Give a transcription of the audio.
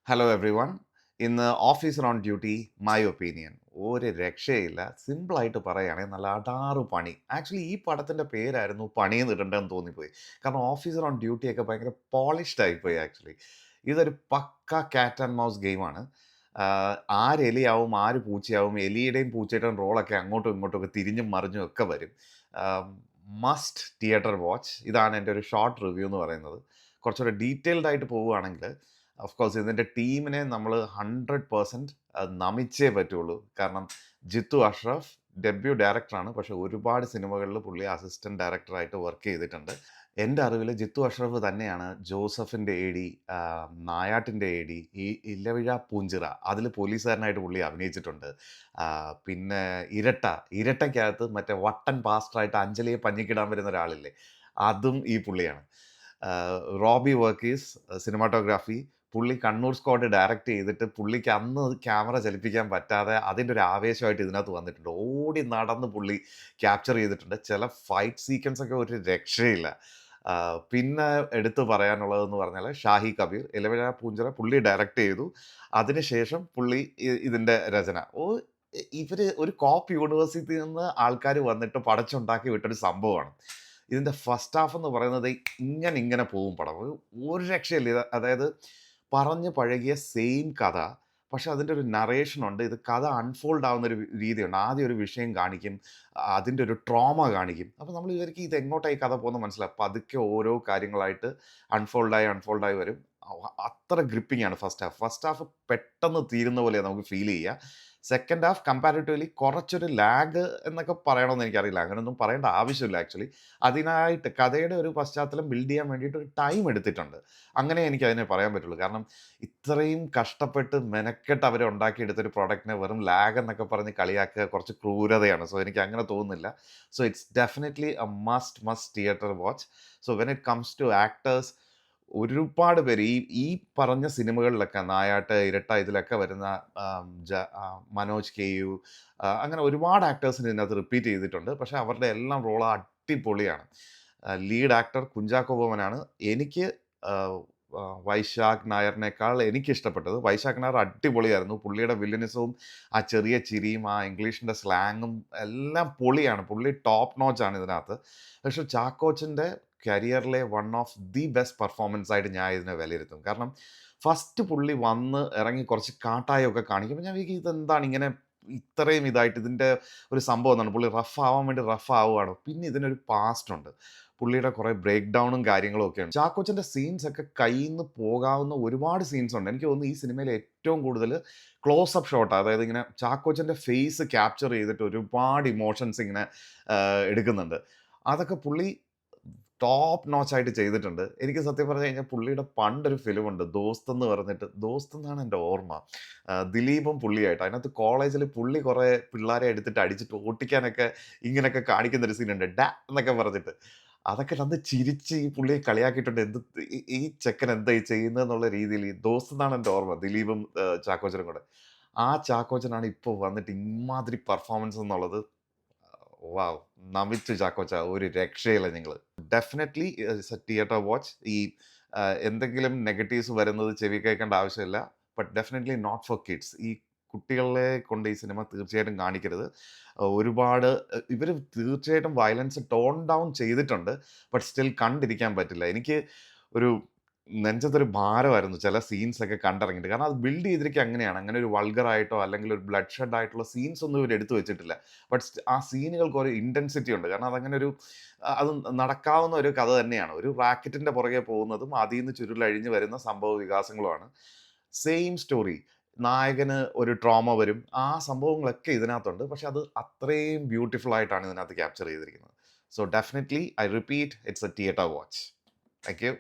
Hello everyone. ഇന്ന് officer on duty my opinion. ഒരു രക്ഷയില്ല. സിമ്പിളായിട്ട് പറയുകയാണെങ്കിൽ നല്ല അടാറ് പണി. ആക്ച്വലി ഈ പടത്തിൻ്റെ പേരായിരുന്നു പണിയെന്ന് ഇടേണ്ടതെന്ന് തോന്നിപ്പോയി. കാരണം ഓഫീസർ ഓൺ ഡ്യൂട്ടി ഒക്കെ ഭയങ്കര പോളിഷ്ഡ് ആയിപ്പോയി ആക്ച്വലി. ഇതൊരു പക്ക കാറ്റ് ആൻഡ് മൗസ് ഗെയിമാണ്. ആര് എലിയാവും ആര് പൂച്ചയാവും, എലിയുടെയും പൂച്ചയുടെയും റോളൊക്കെ അങ്ങോട്ടും ഇങ്ങോട്ടും ഒക്കെ തിരിഞ്ഞും മറിഞ്ഞും ഒക്കെ വരും. Must theatre watch. ഇതാണ് എൻ്റെ ഒരു ഷോർട്ട് റിവ്യൂ എന്ന് പറയുന്നത്. കുറച്ചുകൂടെ ഡീറ്റെയിൽഡ് ആയിട്ട് പോവുകയാണെങ്കിൽ ഓഫ് കോഴ്സ് ഇതിൻ്റെ ടീമിനെ നമ്മൾ 100% നമിച്ചേ പറ്റുള്ളൂ. കാരണം ജിത്തു അഷ്റഫ് ഡെബ്യൂ ഡയറക്ടറാണ്. പക്ഷേ ഒരുപാട് സിനിമകളിൽ പുള്ളി അസിസ്റ്റൻറ്റ് ഡയറക്ടറായിട്ട് വർക്ക് ചെയ്തിട്ടുണ്ട്. എൻ്റെ അറിവിൽ ജിത്തു അഷ്റഫ് തന്നെയാണ് ജോസഫിൻ്റെ എ.ഡി, നായാട്ടിൻ്റെ എ.ഡി, ഈ ഇലവിഴ പൂഞ്ചിറ അതിൽ പോലീസുകാരനായിട്ട് പുള്ളി അഭിനയിച്ചിട്ടുണ്ട്. പിന്നെ ഇരട്ടയ്ക്കകത്ത് മറ്റേ വട്ടൻ പാസ്റ്ററായിട്ട് അഞ്ജലിയെ പഞ്ഞിക്കിടാൻ വരുന്ന ഒരാളില്ലേ, അതും ഈ പുള്ളിയാണ്. റോബി വർക്കീസ് സിനിമാറ്റോഗ്രാഫി. പുള്ളി കണ്ണൂർ സ്ക്വാഡ് ഡയറക്റ്റ് ചെയ്തിട്ട് പുള്ളിക്ക് അന്ന് ക്യാമറ ചലിപ്പിക്കാൻ പറ്റാതെ അതിൻ്റെ ഒരു ആവേശമായിട്ട് ഇതിനകത്ത് വന്നിട്ടുണ്ട്. ഓടി നടന്ന് പുള്ളി ക്യാപ്ചർ ചെയ്തിട്ടുണ്ട്. ചില ഫൈറ്റ് സീക്വൻസ് ഒക്കെ ഒരു രക്ഷയില്ല. പിന്നെ എടുത്തു പറയാനുള്ളതെന്ന് പറഞ്ഞാൽ ഷാഹി കബീർ ഇലവിഴ പൂഞ്ചിറ പുള്ളി ഡയറക്റ്റ് ചെയ്തു. അതിനുശേഷം പുള്ളി ഇതിൻ്റെ രചന. ഇവര് ഒരു കോപ്പ് യൂണിവേഴ്സിറ്റിയിൽ നിന്ന് ആൾക്കാർ വന്നിട്ട് പടച്ചുണ്ടാക്കി വിട്ടൊരു സംഭവമാണ്. ഇതിൻ്റെ ഫസ്റ്റ് ഹാഫ് എന്ന് പറയുന്നത് ഇങ്ങനെ പോകും പടം. ഒരു രക്ഷയില്ല. അതായത് പറഞ്ഞ് പഴകിയ സെയിം കഥ. പക്ഷെ അതിൻ്റെ ഒരു നറേഷനുണ്ട്. ഇത് കഥ അൺഫോൾഡ് ആവുന്നൊരു രീതിയുണ്ട്. ആദ്യം ഒരു വിഷയം കാണിക്കും, അതിൻ്റെ ഒരു ട്രോമ കാണിക്കും. അപ്പോൾ നമ്മൾ വിചാരിക്കും ഇത് എങ്ങോട്ടായി കഥ പോകുന്നത് മനസ്സിലാവും. പതുക്കെ ഓരോ കാര്യങ്ങളായിട്ട് അൺഫോൾഡായി വരും. അത്ര ഗ്രിപ്പിംഗ് ആണ് ഫസ്റ്റ് ഹാഫ്. ഫസ്റ്റ് ഹാഫ് പെട്ടെന്ന് തീരുന്ന പോലെയാണ് നമുക്ക് ഫീൽ ചെയ്യുക. സെക്കൻഡ് ഹാഫ് കമ്പാരിറ്റീവ്ലി കുറച്ചൊരു ലാഗ് എന്നൊക്കെ പറയണമെന്ന് എനിക്കറിയില്ല. അങ്ങനെയൊന്നും പറയേണ്ട ആവശ്യമില്ല ആക്ച്വലി. അതിനായിട്ട് കഥയുടെ ഒരു പശ്ചാത്തലം ബിൽഡ് ചെയ്യാൻ വേണ്ടിയിട്ട് ഒരു ടൈം എടുത്തിട്ടുണ്ട്. അങ്ങനെ എനിക്കതിനെ പറയാൻ പറ്റുള്ളൂ. കാരണം ഇത്രയും കഷ്ടപ്പെട്ട് മെനക്കെട്ട് അവർ ഉണ്ടാക്കിയെടുത്തൊരു പ്രൊഡക്റ്റിനെ വെറും ലാഗ് എന്നൊക്കെ പറഞ്ഞ് കളിയാക്കുക കുറച്ച് ക്രൂരതയാണ്. സോ എനിക്ക് അങ്ങനെ തോന്നുന്നില്ല. So it's definitely a must theatre watch. So when it comes to actors, ഒരുപാട് പേര് ഈ ഈ പറഞ്ഞ സിനിമകളിലൊക്കെ നായാട്ട്, ഇരട്ട ഇതിലൊക്കെ വരുന്ന മനോജ് കെ.യു, അങ്ങനെ ഒരുപാട് ആക്ടേഴ്സിന് ഇതിനകത്ത് റിപ്പീറ്റ് ചെയ്തിട്ടുണ്ട്. പക്ഷേ അവരുടെ എല്ലാം റോള് അടിപൊളിയാണ്. ലീഡ് ആക്ടർ കുഞ്ചാക്കോ ബോബനാണ്. എനിക്ക് വൈശാഖ് നായറിനേക്കാൾ എനിക്കിഷ്ടപ്പെട്ടത്. വൈശാഖ് നായർ അടിപൊളിയായിരുന്നു. പുള്ളിയുടെ വില്ലനിസവും ആ ചെറിയ ചിരിയും ആ ഇംഗ്ലീഷിൻ്റെ സ്ലാങ്ങും എല്ലാം പൊളിയാണ്. പുള്ളി ടോപ്പ് നോച്ചാണ് ഇതിനകത്ത്. പക്ഷേ ചാക്കോച്ചൻ്റെ കരിയറിലെ one of the best performance ആയിട്ട് ഞാൻ ഇതിനെ വിലയിരുത്തും. കാരണം ഫസ്റ്റ് പുള്ളി വന്ന് ഇറങ്ങി കുറച്ച് കാട്ടായൊക്കെ കാണിക്കുമ്പോൾ ഞാൻ വിചാരിക്കും ഇതെന്താണ് ഇങ്ങനെ ഇത്രയും ഇതായിട്ട് ഇതിൻ്റെ ഒരു സംഭവം എന്താണ്, പുള്ളി റഫ് ആവാൻ വേണ്ടി റഫ് ആവുകയാണ്. പിന്നെ ഇതിനൊരു പാസ്റ്റ് ഉണ്ട്. പുള്ളിയുടെ കുറേ ബ്രേക്ക് ഡൗണും കാര്യങ്ങളും ഒക്കെയാണ്. ചാക്കോച്ചൻ്റെ സീൻസ് ഒക്കെ കയ്യിൽ നിന്ന് പോകാവുന്ന ഒരുപാട് സീൻസ് ഉണ്ട്. എനിക്ക് തോന്നുന്നു ഈ സിനിമയിൽ ഏറ്റവും കൂടുതൽ ക്ലോസ് അപ്പ് ഷോട്ട്, അതായത് ഇങ്ങനെ ചാക്കോച്ചൻ്റെ ഫേസ് ക്യാപ്ചർ ചെയ്തിട്ട് ഒരുപാട് ഇമോഷൻസ് ഇങ്ങനെ എടുക്കുന്നുണ്ട്. അതൊക്കെ പുള്ളി ടോപ്പ് നോച്ചായിട്ട് ചെയ്തിട്ടുണ്ട്. എനിക്ക് സത്യം പറഞ്ഞു കഴിഞ്ഞാൽ പുള്ളിയുടെ പണ്ടൊരു ഫിലിമുണ്ട് ദോസ്ത് എന്ന് പറഞ്ഞിട്ട്, ദോസ്ത് എന്നാണ് എൻ്റെ ഓർമ്മ. ദിലീപും പുള്ളിയായിട്ട് അതിനകത്ത് കോളേജിൽ പുള്ളി കുറേ പിള്ളേരെ എടുത്തിട്ട് അടിച്ചിട്ട് ഓട്ടിക്കാനൊക്കെ ഇങ്ങനെയൊക്കെ കാണിക്കുന്നൊരു സീനുണ്ട്, ഡാ എന്നൊക്കെ പറഞ്ഞിട്ട്. അതൊക്കെ തന്ന് ചിരിച്ച് ഈ പുള്ളിയെ കളിയാക്കിയിട്ടുണ്ട്. ഈ ചെക്കൻ എന്താ ഈ ചെയ്യുന്നതെന്നുള്ള രീതിയിൽ. ഈ ദോസ്ത് എന്നാണ് എൻ്റെ ഓർമ്മ, ദിലീപും ചാക്കോച്ചനും കൂടെ. ആ ചാക്കോച്ചനാണ് ഇപ്പോൾ വന്നിട്ട് ഇമാതിരി പെർഫോമൻസ് എന്നുള്ളത്. വാവ്! നമിച്ചു ചാക്കോച്ച. ഒരു രക്ഷയില്ല നിങ്ങള്. Definitely it's a theatre watch. ഈ എന്തെങ്കിലും നെഗറ്റീവ്സ് വരുന്നത് ചെവി കേൾക്കേണ്ട ആവശ്യമില്ല. But definitely not for kids. ഈ കുട്ടികളെ കൊണ്ട് ഈ സിനിമ തീർച്ചയായിട്ടും കാണിക്കരുത്. ഒരുപാട് ഇവര് തീർച്ചയായിട്ടും വയലൻസ് ടോൺ ഡൗൺ ചെയ്തിട്ടുണ്ട്. ബട്ട് സ്റ്റിൽ കണ്ടിരിക്കാൻ പറ്റില്ല. എനിക്ക് ഒരു നെഞ്ചത്തൊരു ഭാരമായിരുന്നു ചില സീൻസൊക്കെ കണ്ടിറങ്ങിയിട്ട്. കാരണം അത് ബിൽഡ് ചെയ്തിരിക്കുക അങ്ങനെയാണ്. അങ്ങനെ ഒരു വൾഗറായിട്ടോ അല്ലെങ്കിൽ ഒരു ബ്ലഡ് ഷെഡ് ആയിട്ടുള്ള സീൻസ് ഒന്നും ഇവർ എടുത്തു വെച്ചിട്ടില്ല. ബട്ട് ആ സീനുകൾക്ക് ഒരു ഇൻറ്റൻസിറ്റി ഉണ്ട്. കാരണം അതങ്ങനെ ഒരു അത് നടക്കാവുന്ന ഒരു കഥ തന്നെയാണ്. ഒരു റാക്കറ്റിൻ്റെ പുറകെ പോകുന്നതും അതിൽ നിന്ന് ചുരുളഴിഞ്ഞ് വരുന്ന സംഭവ വികാസങ്ങളുമാണ്. Same story. നായകന് ഒരു ട്രോമ വരും. ആ സംഭവങ്ങളൊക്കെ ഇതിനകത്തുണ്ട്. പക്ഷെ അത് അത്രയും ബ്യൂട്ടിഫുൾ ആയിട്ടാണ് ഇതിനകത്ത് ക്യാപ്ചർ ചെയ്തിരിക്കുന്നത്. So definitely I repeat, it's a theatre watch. Thank U.